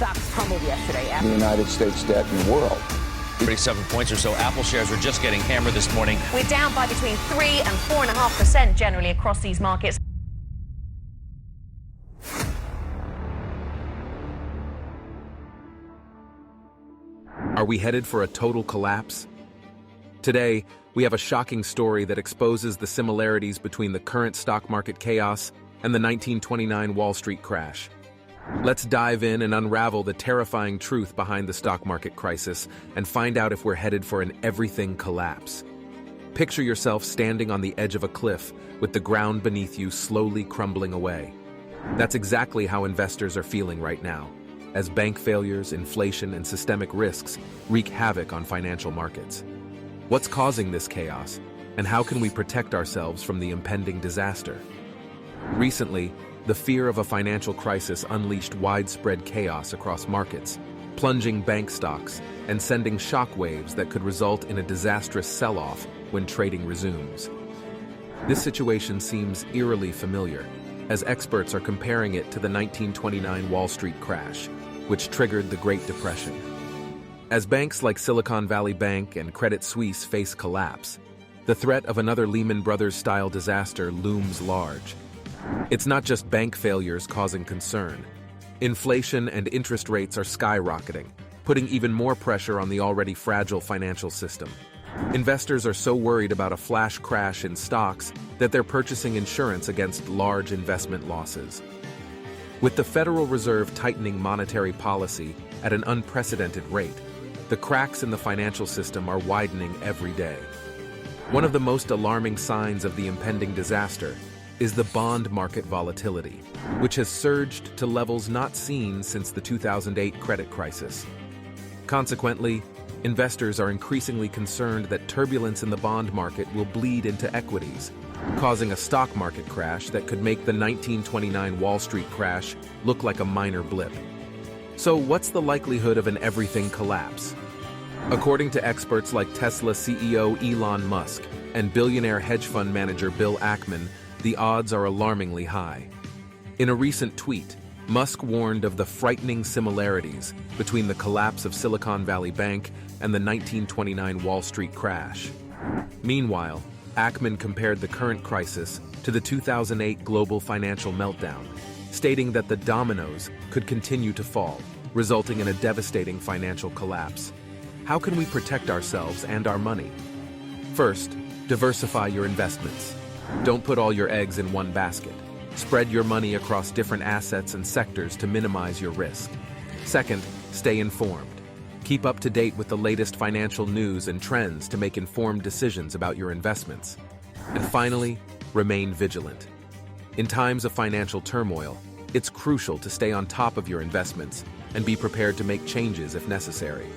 Stocks crumbled yesterday. The United States debt in the world. 37 points or so. Apple shares are just getting hammered this morning. We're down by between 3 and 4.5% generally across these markets. Are we headed for a total collapse? Today, we have a shocking story that exposes the similarities between the current stock market chaos and the 1929 Wall Street crash. Let's dive in and unravel the terrifying truth behind the stock market crisis and find out if we're headed for an everything collapse. Picture yourself standing on the edge of a cliff with the ground beneath you slowly crumbling away. That's exactly how investors are feeling right now, as bank failures, inflation, and systemic risks wreak havoc on financial markets. What's causing this chaos, and how can we protect ourselves from the impending disaster? Recently, the fear of a financial crisis unleashed widespread chaos across markets, plunging bank stocks and sending shockwaves that could result in a disastrous sell-off when trading resumes. This situation seems eerily familiar, as experts are comparing it to the 1929 Wall Street crash, which triggered the Great Depression. As banks like Silicon Valley Bank and Credit Suisse face collapse, the threat of another Lehman Brothers-style disaster looms large. It's not just bank failures causing concern. Inflation and interest rates are skyrocketing, putting even more pressure on the already fragile financial system. Investors are so worried about a flash crash in stocks that they're purchasing insurance against large investment losses. With the Federal Reserve tightening monetary policy at an unprecedented rate, the cracks in the financial system are widening every day. One of the most alarming signs of the impending disaster is the bond market volatility, which has surged to levels not seen since the 2008 credit crisis. Consequently, investors are increasingly concerned that turbulence in the bond market will bleed into equities, causing a stock market crash that could make the 1929 Wall Street crash look like a minor blip. So what's the likelihood of an everything collapse? According to experts like Tesla CEO Elon Musk and billionaire hedge fund manager Bill Ackman, the odds are alarmingly high. In a recent tweet, Musk warned of the frightening similarities between the collapse of Silicon Valley Bank and the 1929 Wall Street crash. Meanwhile, Ackman compared the current crisis to the 2008 global financial meltdown, stating that the dominoes could continue to fall, resulting in a devastating financial collapse. How can we protect ourselves and our money? First, diversify your investments. Don't put all your eggs in one basket. Spread your money across different assets and sectors to minimize your risk. Second, stay informed. Keep up to date with the latest financial news and trends to make informed decisions about your investments. And finally, remain vigilant. In times of financial turmoil, it's crucial to stay on top of your investments and be prepared to make changes if necessary.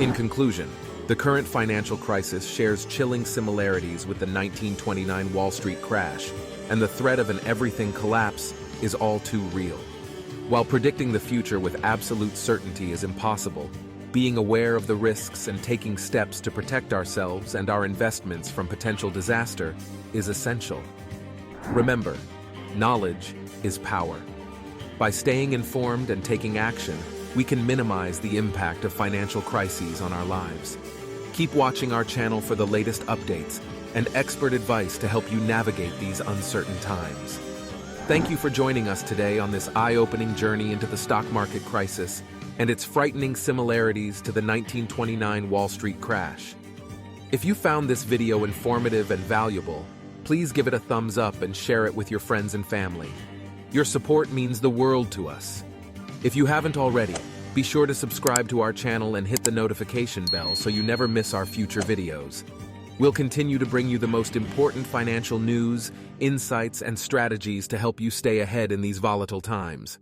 In conclusion, the current financial crisis shares chilling similarities with the 1929 Wall Street crash, and the threat of an everything collapse is all too real. While predicting the future with absolute certainty is impossible, being aware of the risks and taking steps to protect ourselves and our investments from potential disaster is essential. Remember, knowledge is power. By staying informed and taking action, we can minimize the impact of financial crises on our lives. Keep watching our channel for the latest updates and expert advice to help you navigate these uncertain times. Thank you for joining us today on this eye-opening journey into the stock market crisis and its frightening similarities to the 1929 Wall Street crash. If you found this video informative and valuable, please give it a thumbs up and share it with your friends and family. Your support means the world to us. If you haven't already, be sure to subscribe to our channel and hit the notification bell so you never miss our future videos. We'll continue to bring you the most important financial news, insights, and strategies to help you stay ahead in these volatile times.